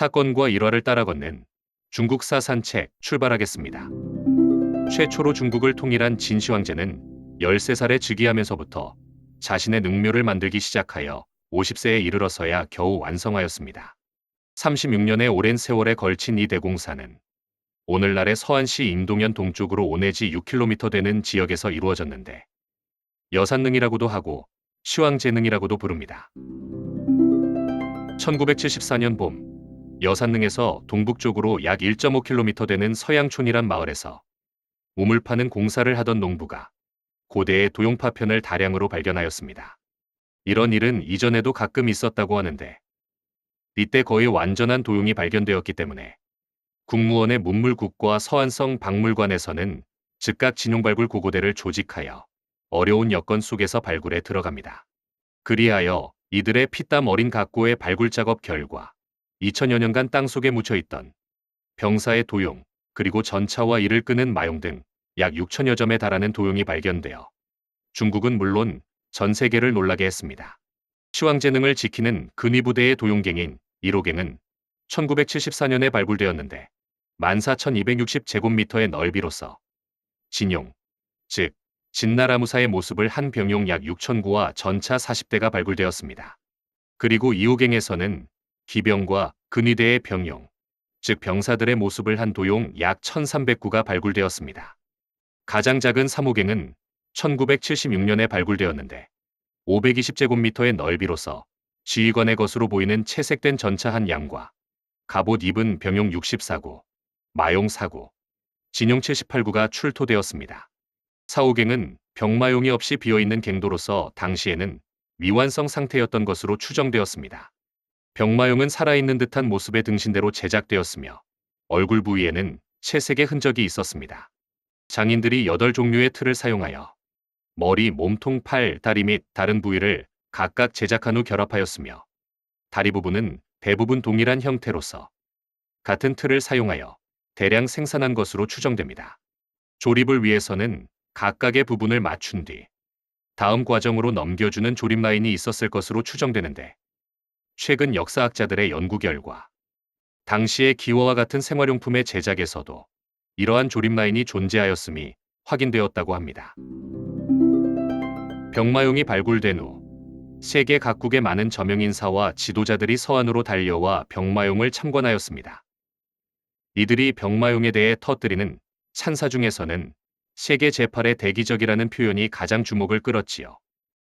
사건과 일화를 따라 걷는 중국사 산책 출발하겠습니다. 최초로 중국을 통일한 진시황제는 13살에 즉위하면서부터 자신의 능묘를 만들기 시작하여 50세에 이르러서야 겨우 완성하였습니다. 36년의 오랜 세월에 걸친 이 대공사는 오늘날의 서안시 임동현 동쪽으로 오내지 6km 되는 지역에서 이루어졌는데 여산능이라고도 하고 시황제능이라고도 부릅니다. 1974년 봄 여산능에서 동북쪽으로 약 1.5km 되는 서양촌이란 마을에서 우물 파는 공사를 하던 농부가 고대의 도용 파편을 다량으로 발견하였습니다. 이런 일은 이전에도 가끔 있었다고 하는데 이때 거의 완전한 도용이 발견되었기 때문에 국무원의 문물국과 서안성 박물관에서는 즉각 진용발굴 고고대를 조직하여 어려운 여건 속에서 발굴에 들어갑니다. 그리하여 이들의 피땀 어린 각고의 발굴 작업 결과 2000여 년간 땅속에 묻혀있던 병사의 도용 그리고 전차와 이를 끄는 마용 등 약 6천여 점에 달하는 도용이 발견되어 중국은 물론 전 세계를 놀라게 했습니다. 시황제능을 지키는 근위부대의 도용갱인 1호갱은 1974년에 발굴되었는데 14,260제곱미터의 넓이로서 진용, 즉 진나라무사의 모습을 한 병용 약 6,000구와 전차 40대가 발굴되었습니다. 그리고 2호갱에서는 기병과 근위대의 병용, 즉 병사들의 모습을 한 도용 약 1,300구가 발굴되었습니다. 가장 작은 3호갱은 1976년에 발굴되었는데 520제곱미터의 넓이로서 지휘관의 것으로 보이는 채색된 전차 한 양과 갑옷 입은 병용 64구, 마용 4구, 진용 78구가 출토되었습니다. 4호갱은 병마용이 없이 비어있는 갱도로서 당시에는 미완성 상태였던 것으로 추정되었습니다. 병마용은 살아있는 듯한 모습의 등신대로 제작되었으며 얼굴 부위에는 채색의 흔적이 있었습니다. 장인들이 8종류의 틀을 사용하여 머리, 몸통, 팔, 다리 및 다른 부위를 각각 제작한 후 결합하였으며 다리 부분은 대부분 동일한 형태로서 같은 틀을 사용하여 대량 생산한 것으로 추정됩니다. 조립을 위해서는 각각의 부분을 맞춘 뒤 다음 과정으로 넘겨주는 조립 라인이 있었을 것으로 추정되는데 최근 역사학자들의 연구 결과 당시의 기와와 같은 생활용품의 제작에서도 이러한 조립 라인이 존재하였음이 확인되었다고 합니다. 병마용이 발굴된 후 세계 각국의 많은 저명인사와 지도자들이 서안으로 달려와 병마용을 참관하였습니다. 이들이 병마용에 대해 터뜨리는 찬사 중에서는 세계 제8의 대기적이라는 표현이 가장 주목을 끌었지요.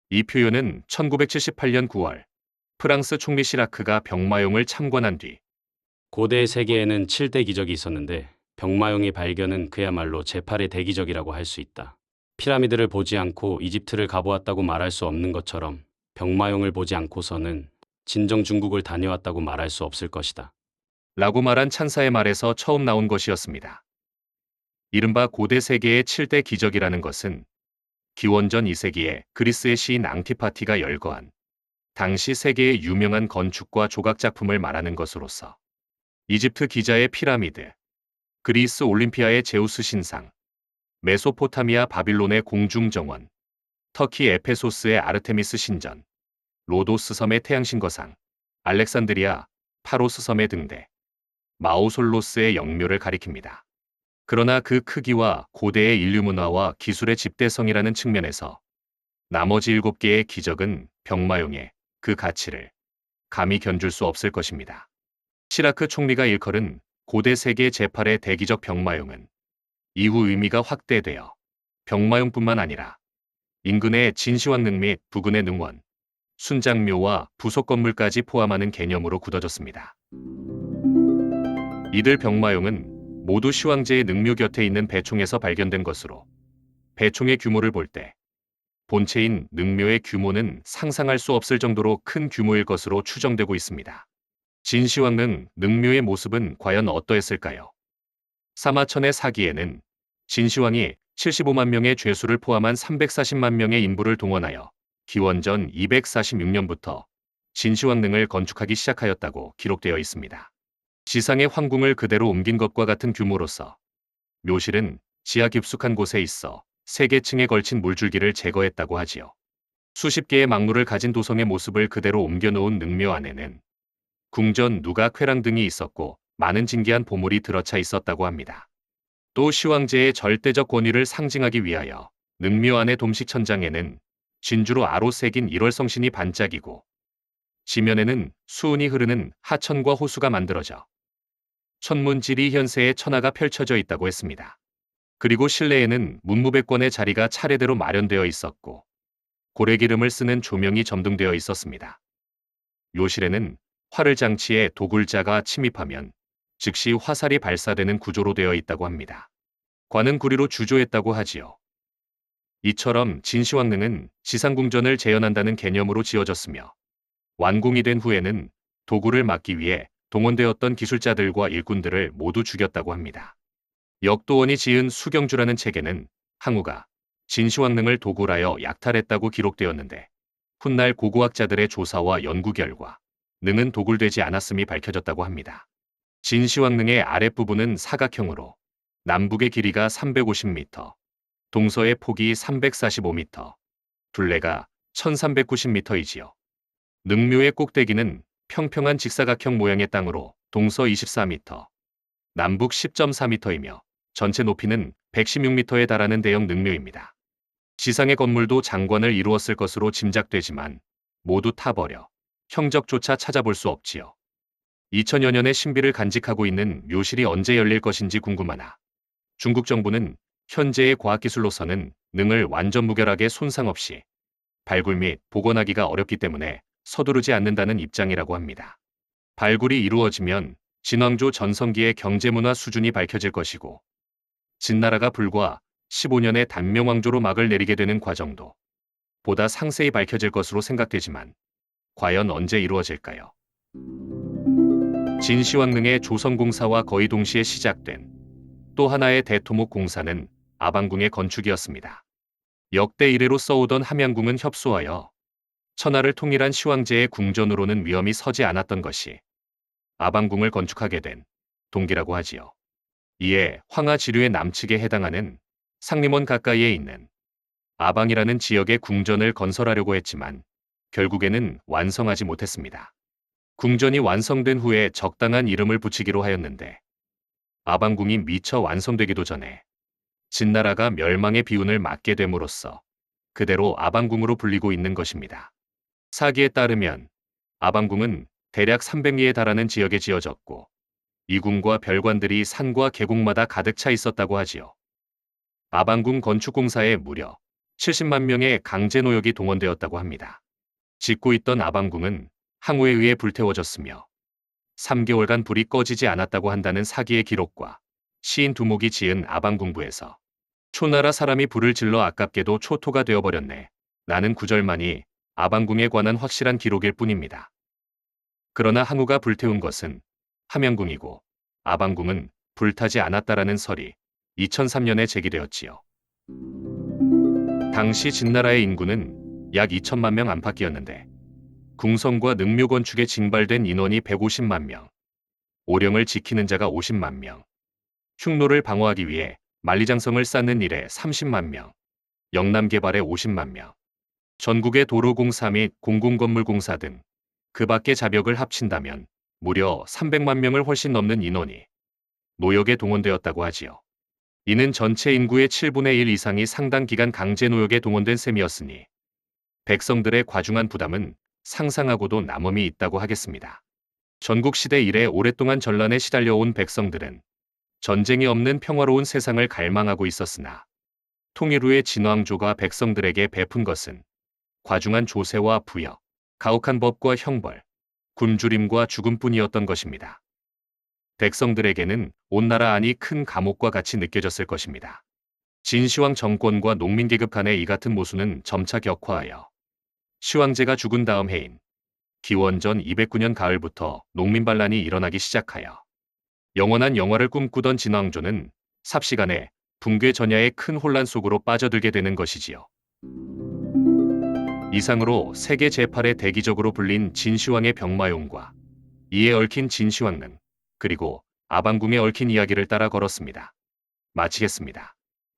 이 표현은 1978년 9월 프랑스 총리 시라크가 병마용을 참관한 뒤 고대 세계에는 7대 기적이 있었는데 병마용의 발견은 그야말로 제8의 대기적이라고 할 수 있다. 피라미드를 보지 않고 이집트를 가보았다고 말할 수 없는 것처럼 병마용을 보지 않고서는 진정 중국을 다녀왔다고 말할 수 없을 것이다. 라고 말한 찬사의 말에서 처음 나온 것이었습니다. 이른바 고대 세계의 7대 기적이라는 것은 기원전 2세기에 그리스의 시인 앙티파티가 열거한 당시 세계의 유명한 건축과 조각 작품을 말하는 것으로서 이집트 기자의 피라미드, 그리스 올림피아의 제우스 신상, 메소포타미아 바빌론의 공중정원, 터키 에페소스의 아르테미스 신전, 로도스 섬의 태양신거상, 알렉산드리아 파로스 섬의 등대, 마오솔로스의 영묘를 가리킵니다. 그러나 그 크기와 고대의 인류 문화와 기술의 집대성이라는 측면에서 나머지 7개의 기적은 병마용의 그 가치를 감히 견줄 수 없을 것입니다. 시라크 총리가 일컬은 고대 세계 제8의 대기적 병마용은 이후 의미가 확대되어 병마용뿐만 아니라 인근의 진시황릉 및 부근의 능원, 순장묘와 부속 건물까지 포함하는 개념으로 굳어졌습니다. 이들 병마용은 모두 시황제의 능묘 곁에 있는 배총에서 발견된 것으로 배총의 규모를 볼 때 본체인 능묘의 규모는 상상할 수 없을 정도로 큰 규모일 것으로 추정되고 있습니다. 진시황릉 능묘의 모습은 과연 어떠했을까요? 사마천의 사기에는 진시황이 75만 명의 죄수를 포함한 340만 명의 인부를 동원하여 기원전 246년부터 진시황릉을 건축하기 시작하였다고 기록되어 있습니다. 지상의 황궁을 그대로 옮긴 것과 같은 규모로서 묘실은 지하 깊숙한 곳에 있어 3계층에 걸친 물줄기를 제거했다고 하지요. 수십 개의 망루를 가진 도성의 모습을 그대로 옮겨놓은 능묘 안에는 궁전 누각 회랑 등이 있었고 많은 진귀한 보물이 들어차 있었다고 합니다. 또 시황제의 절대적 권위를 상징하기 위하여 능묘 안의 dom식 천장에는 진주로 아로 새긴 일월성신이 반짝이고 지면에는 수은이 흐르는 하천과 호수가 만들어져 천문지리 현세의 천하가 펼쳐져 있다고 했습니다. 그리고 실내에는 문무백관의 자리가 차례대로 마련되어 있었고 고래기름을 쓰는 조명이 점등되어 있었습니다. 묘실에는 활을 장치에 도굴자가 침입하면 즉시 화살이 발사되는 구조로 되어 있다고 합니다. 관은 구리로 주조했다고 하지요. 이처럼 진시황릉은 지상궁전을 재현한다는 개념으로 지어졌으며 완공이 된 후에는 도굴을 막기 위해 동원되었던 기술자들과 일꾼들을 모두 죽였다고 합니다. 역도원이 지은 수경주라는 책에는 항우가 진시황릉을 도굴하여 약탈했다고 기록되었는데 훗날 고고학자들의 조사와 연구 결과 능은 도굴되지 않았음이 밝혀졌다고 합니다. 진시황릉의 아랫부분은 사각형으로 남북의 길이가 350m, 동서의 폭이 345m, 둘레가 1390m이지요. 능묘의 꼭대기는 평평한 직사각형 모양의 땅으로 동서 24m, 남북 10.4m이며 전체 높이는 116m에 달하는 대형 능묘입니다. 지상의 건물도 장관을 이루었을 것으로 짐작되지만 모두 타버려 형적조차 찾아볼 수 없지요. 2000여 년의 신비를 간직하고 있는 묘실이 언제 열릴 것인지 궁금하나 중국 정부는 현재의 과학기술로서는 능을 완전 무결하게 손상 없이 발굴 및 복원하기가 어렵기 때문에 서두르지 않는다는 입장이라고 합니다. 발굴이 이루어지면 진왕조 전성기의 경제문화 수준이 밝혀질 것이고 진나라가 불과 15년의 단명왕조로 막을 내리게 되는 과정도 보다 상세히 밝혀질 것으로 생각되지만 과연 언제 이루어질까요? 진시황릉의 조성공사와 거의 동시에 시작된 또 하나의 대토목 공사는 아방궁의 건축이었습니다. 역대 이래로 써오던 함양궁은 협소하여 천하를 통일한 시황제의 궁전으로는 위험이 서지 않았던 것이 아방궁을 건축하게 된 동기라고 하지요. 이에 황하지류의 남측에 해당하는 상림원 가까이에 있는 아방이라는 지역의 궁전을 건설하려고 했지만 결국에는 완성하지 못했습니다. 궁전이 완성된 후에 적당한 이름을 붙이기로 하였는데 아방궁이 미처 완성되기도 전에 진나라가 멸망의 비운을 맞게 됨으로써 그대로 아방궁으로 불리고 있는 것입니다. 사기에 따르면 아방궁은 대략 300리에 달하는 지역에 지어졌고 이 궁과 별관들이 산과 계곡마다 가득 차 있었다고 하지요. 아방궁 건축공사에 무려 70만 명의 강제노역이 동원되었다고 합니다. 짓고 있던 아방궁은 항우에 의해 불태워졌으며 3개월간 불이 꺼지지 않았다고 한다는 사기의 기록과 시인 두목이 지은 아방궁부에서 초나라 사람이 불을 질러 아깝게도 초토가 되어버렸네 라는 구절만이 아방궁에 관한 확실한 기록일 뿐입니다. 그러나 항우가 불태운 것은 함양궁이고 아방궁은 불타지 않았다라는 설이 2003년에 제기되었지요. 당시 진나라의 인구는 약 2천만 명 안팎이었는데 궁성과 능묘 건축에 징발된 인원이 150만 명, 오령을 지키는 자가 50만 명, 흉노를 방어하기 위해 만리장성을 쌓는 일에 30만 명, 영남 개발에 50만 명, 전국의 도로공사 및 공공건물공사 등 그 밖의 자벽을 합친다면 무려 300만 명을 훨씬 넘는 인원이 노역에 동원되었다고 하지요. 이는 전체 인구의 7분의 1 이상이 상당 기간 강제노역에 동원된 셈이었으니 백성들의 과중한 부담은 상상하고도 남음이 있다고 하겠습니다. 전국시대 이래 오랫동안 전란에 시달려온 백성들은 전쟁이 없는 평화로운 세상을 갈망하고 있었으나 통일 후의 진왕조가 백성들에게 베푼 것은 과중한 조세와 부역, 가혹한 법과 형벌, 굶주림과 죽음뿐이었던 것입니다. 백성들에게는 온 나라 안이 큰 감옥과 같이 느껴졌을 것입니다. 진시황 정권과 농민계급 간의 이 같은 모순은 점차 격화하여 시황제가 죽은 다음 해인 기원전 209년 가을부터 농민반란이 일어나기 시작하여 영원한 영화를 꿈꾸던 진왕조는 삽시간에 붕괴 전야의 큰 혼란 속으로 빠져들게 되는 것이지요. 이상으로 세계 제8의 대기적으로 불린 진시황의 병마용과 이에 얽힌 진시황릉 그리고 아방궁에 얽힌 이야기를 따라 걸었습니다. 마치겠습니다.